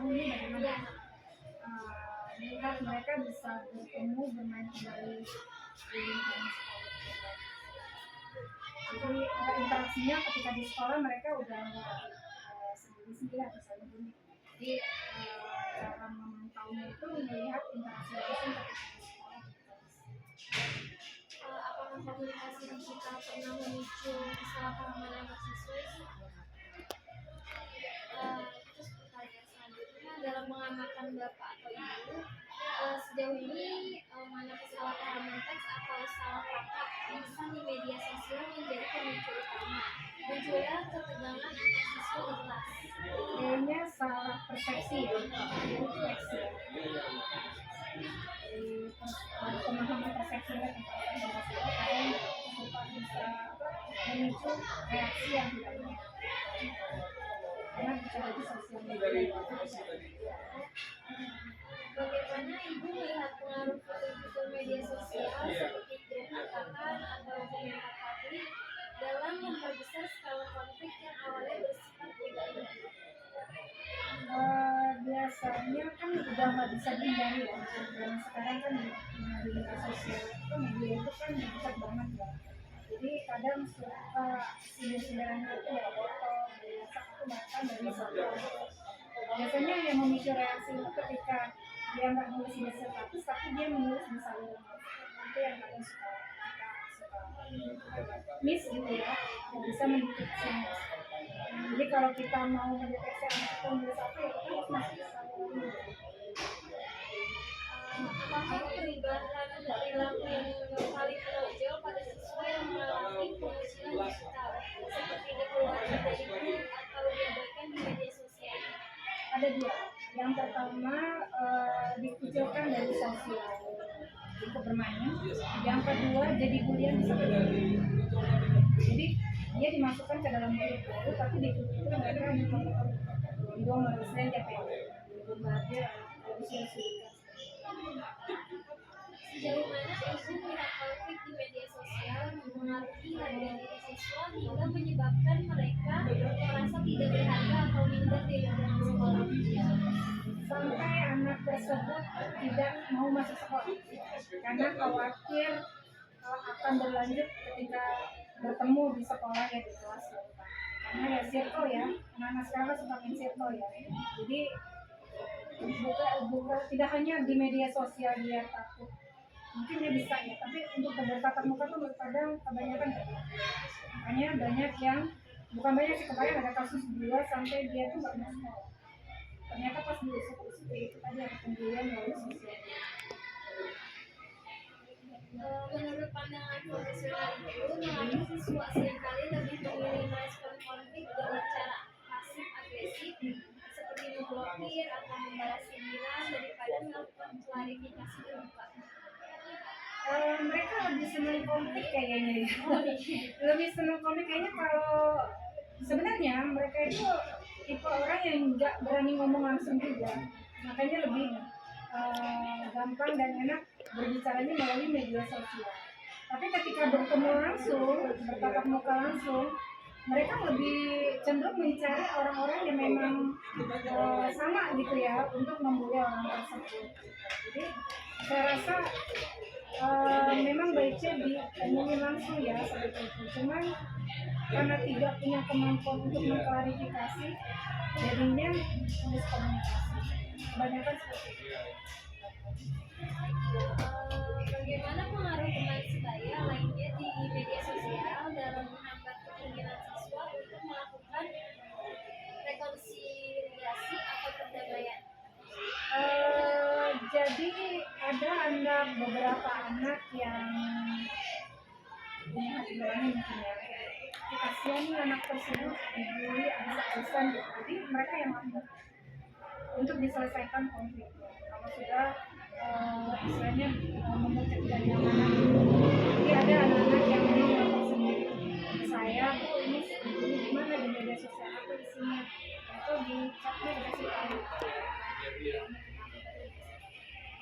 tahu ini bagaimana melihat mereka bisa bertemu bermain kembali di lingkungan sekolah. Jadi interaksinya ketika di sekolah mereka udah sendiri-sendiri atau saling gini. Jadi cara memantaunya itu melihat interaksi langsung ketika di sekolah. Apakah komunikasi digital pernah memicu kesalahpahaman antar siswa? Terus pertanyaan selanjutnya, dalam mengamalkan Bapak atau Ibu, sejauh ini mana kesalahpahaman teks atau salah tangkap lisan di media sosial menjadi pemicu utama munculnya ketegangan antar siswa di kelas? Kayaknya salah persepsi ya, persepsi. Pemahaman persepsinya tentang bahasa kadang bisa memicu reaksi yang tidak benar. Karena bicara di sosial media. Bagaimana Ibu melihat pengaruh foto media sosial seperti grup angkatan atau komentar publik dalam memperbesar skala konflik yang awalnya bersifat pribadi? Biasanya kan udah nggak bisa dihindari ya. Dan sekarang kan di media sosial itu media itu kan dekat banget ya. Jadi kadang suka sindir-sindiran itu ya foto, biasa itu bahkan dari satu. Biasanya yang memicu reaksi itu ketika dia nggak nulis di status tapi dia menulis di saluran itu yang kadang suka miss gitu ya, yang bisa mendeteksi. Jadi kalau kita mau mendeteksi anak itu menulis apa ya kita harus masuk ke saluran. Apakah perubahan perilaku yang paling menonjol pada siswa yang mengalami pengusiran digital seperti dikeluarkan dari grup atau diabaikan di media sosial? Ada dua. Yang pertama dikucilkan dari sosial untuk bermain. Yang kedua jadi bulian bisa terjadi. Jadi dia dimasukkan ke dalam grup itu, tapi di grup itu mereka dong harusnya capek. Bombardir diskusi. Sejauh mana Ibu melihat konflik di media sosial mempengaruhi harga diri siswa hingga menyebabkan mereka merasa tidak berharga atau minder di lingkungan sekolah? Sampai anak tersebut tidak mau masuk sekolah karena khawatir akan berlanjut ketika bertemu di sekolah ya di kelas. Karena ya circle ya, anak-anak sekarang suka main circle ya. Jadi bukan tidak hanya di media sosial dia takut, mungkin dia bisa ya, tapi untuk bertatap muka tuh kadang kebanyakan ya. Makanya banyak yang bukan banyak sih, kemarin ada kasus 2 sampai dia tuh nggak mau sekolah. Ternyata pas diusut itu tadi ada pembulian melalui sosial. Menurut pandangan profesional itu, mengapa siswa seringkali lebih memilih merespon konflik dengan cara pasif agresif seperti memblokir atau membalas sindiran daripada melakukan klarifikasi terbuka? Mereka lebih senang konflik kayaknya ya. Lebih senang konflik kayaknya. Kalau sebenarnya mereka itu tipe orang yang nggak berani ngomong langsung juga, makanya lebih gampang dan enak berbicaranya melalui media sosial. Tapi ketika bertemu langsung, bertatap muka langsung, mereka lebih cenderung mencari orang-orang yang memang sama gitu ya untuk membuli orang tersebut. Jadi saya rasa memang baiknya diomongin langsung ya seperti itu. Cuman karena tidak punya kemampuan untuk mengklarifikasi, jadinya miskomunikasi. Kebanyakan seperti itu. Bagaimana pengaruh teman sebaya lainnya di media sosial dalam menghambat keinginan siswa untuk melakukan rekonsiliasi atau perdamaian? Jadi ada beberapa anak yang punya hati nurani mungkin ya. Kasihan nih anak tersebut dibully abis-abisan gitu. Jadi mereka yang mampu untuk diselesaikan konfliknya. Kalau sudah istilahnya membuat ketidaknyamanan. Jadi ada anak-anak yang memang lapor sendiri. Saya tuh ini gimana di media sosial aku isinya. Itu di chatnya dikasih tahu.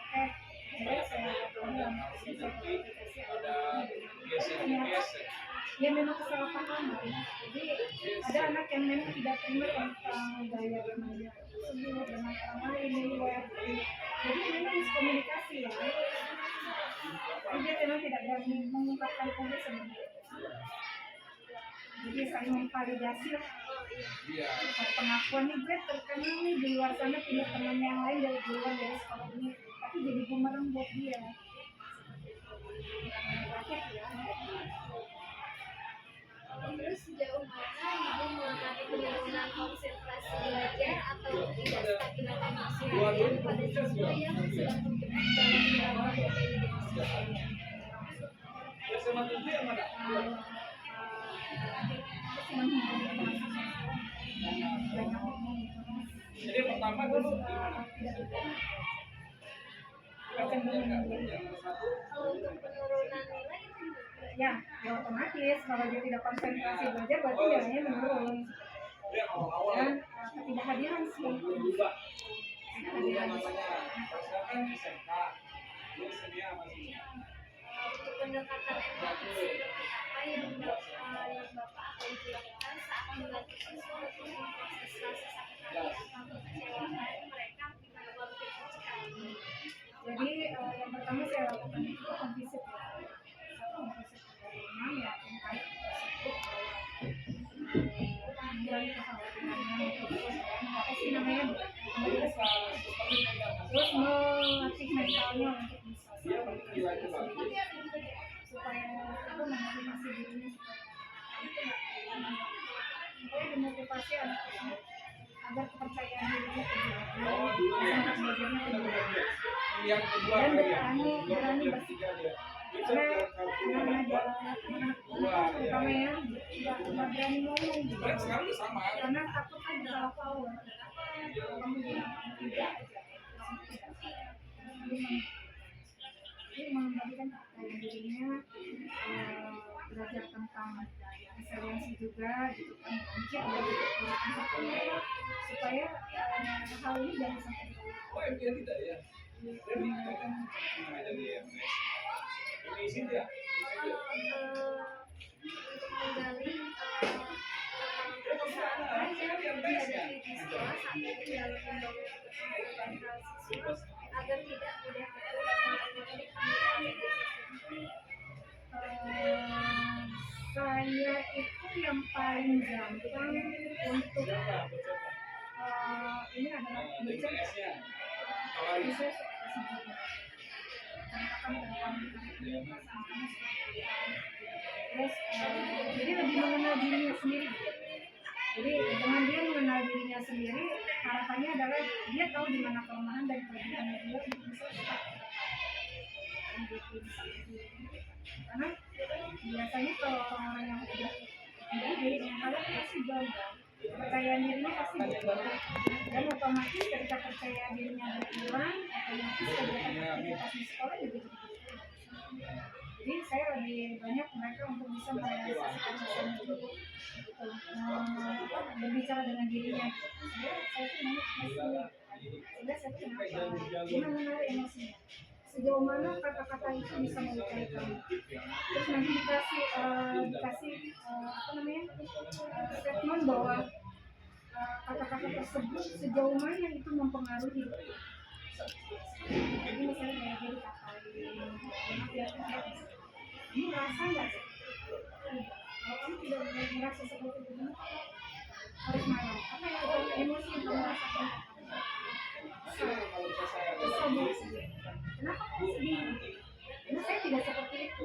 Oke, jadi saya bilang ternyata ya memang kesalahpahaman. Jadi ada anak yang memang tidak terima tentang gaya remaja tersebut dengan orang lain di luar. Jadi memang miskomunikasi ya. Jadi dia memang tidak berani mengungkapkan sebenarnya. Jadi saling memvalidasi lah. Pengakuan nih gue terkenal nih di luar sana punya teman yang lain dari luar dari sekolah ini, tapi jadi bumerang buat dia. Rakyat ya. Terus sejauh mana ibu mengamati penurunan konsentrasi belajar atau ketidakstabilan emosi harian pada siswa yang sedang bergerak dalam melawan berbagai jenis Jadi pertama dulu gimana? untuk penurunan nilai itu Ya otomatis kalau dia tidak konsentrasi belajar berarti nilainya menurun. Dan ketidakhadiran sih. untuk pendekatan empati seperti apa yang bapak atau ibu lakukan saat membantu siswa untuk memproses rasa sakit hati atau kekecewaan mereka ketika konflik sosial. Jadi yang pertama saya lakukan itu konfisip ya. Memang ya terkait tersebut panggilan kekhawatirannya apa sih namanya terus melatih mentalnya untuk bisa supaya aku memotivasi dirinya supaya dimotivasi anak agar kepercayaan dirinya semangat belajarnya tinggi Yang kedua dan kali berani bersikap karena terutama ya nggak berani ngomong gitu sekarang sama. karena takut kan salah power kamu tidak jadi mengembalikan kepercayaan dirinya belajar tentang resiliensi juga gitu kan bangkit dari kekurangan supaya hal ini jangan sampai Oh, dia tidak ya. Jadi ini sih ya. Menggali apa yang dihadapi di sekolah saat ini dalam mendorong perkembangan siswa agar tidak mudah terpuruk saya itu yang paling gampang untuk ini adalah bicara bisa terus jadi lebih mengenal dirinya sendiri. Jadi dengan dia mengenal dirinya sendiri, harapannya adalah dia tahu di mana kelemahan dan kelebihannya dia untuk bisa karena biasanya kalau orang-orang yang udah jadi mentalnya pasti gagal, kepercayaan dirinya pasti berkurang dan otomatis ketika percaya dirinya berkurang otomatis kegiatan aktivitas di sekolah juga jadi saya lebih banyak mereka untuk bisa merealisasikan hasilnya dulu gitu. Berbicara dengan dirinya saya tuh saya tuh kenapa dia mengenali emosinya sejauh mana kata-kata itu bisa melukai kamu terus nanti dikasih apa namanya statement bahwa kata-kata tersebut sejauh mana itu mempengaruhi jadi misalnya kayak dia dikatain kamu merasa nggak sih kalau kamu tidak merasa seperti itu harus marah apa yang emosi yang kamu rasakan kenapa kamu sedih? Karena saya tidak seperti itu.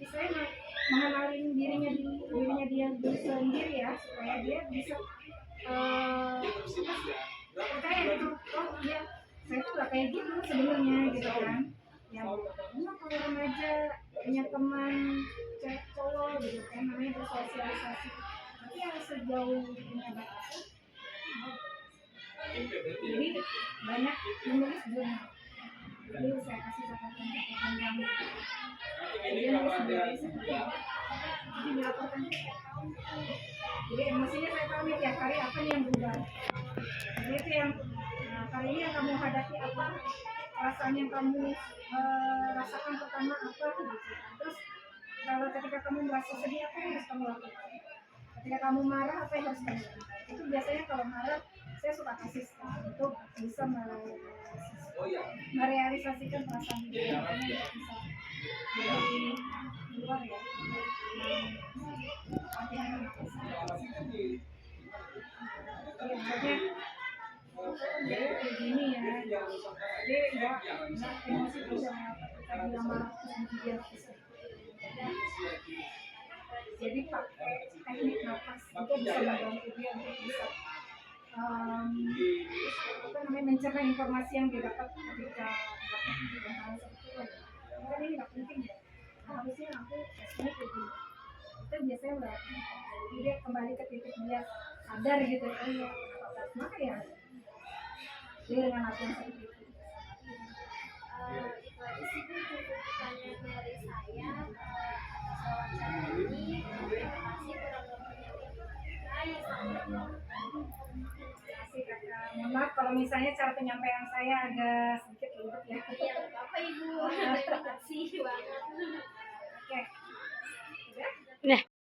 Saya mengenalin dirinya dia sendiri ya supaya dia bisa percaya gitu. Oh iya, saya tuh gak kayak gitu sebelumnya gitu kan. Yang kalau remaja punya teman cowok gitu kan namanya bersosialisasi. Tapi yang sejauh punya batasan jadi banyak menulis jurnal jadi saya kasih catatan yang dia nulis sendiri jadi dilaporkan jadi emosinya saya tahu nih tiap hari apa nih yang berubah jadi itu yang kali ini yang kamu hadapi apa perasaan yang kamu rasakan pertama apa gitu. Terus kalau ketika kamu merasa sedih apa yang harus kamu lakukan? Ketika kamu marah apa yang harus kamu lakukan? Itu biasanya kalau marah saya suka kasih start untuk bisa Oh iya. merealisasikan perasaan itu. Makanya bisa dari luar ya. Latihan Alhasilnya di misalnya dia kayak gini ya, dia nggak emosi terus ketika dia marah terus dia bisa. Jadi pakai teknik nafas itu bisa membantu dia untuk bisa apa namanya mencerna informasi yang dia dapat ketika dapat hal seperti itu. Kan ini nggak penting ya. Harusnya aku ini kayak gini. Itu biasanya udah dia kembali ke titik dia sadar gitu. Oh iya, maka ya dia dengan latihan seperti itu. Itu aja sih Bu, cukup pertanyaan dari saya atas wawancara ini. Terima kasih kurang lebihnya. Saya sangat Terima kasih kakak. Mohon maaf kalau misalnya cara penyampaian saya agak sedikit ribet ya. iya, nggak apa-apa Ibu. Terima kasih banget. Oke. Udah? Nah,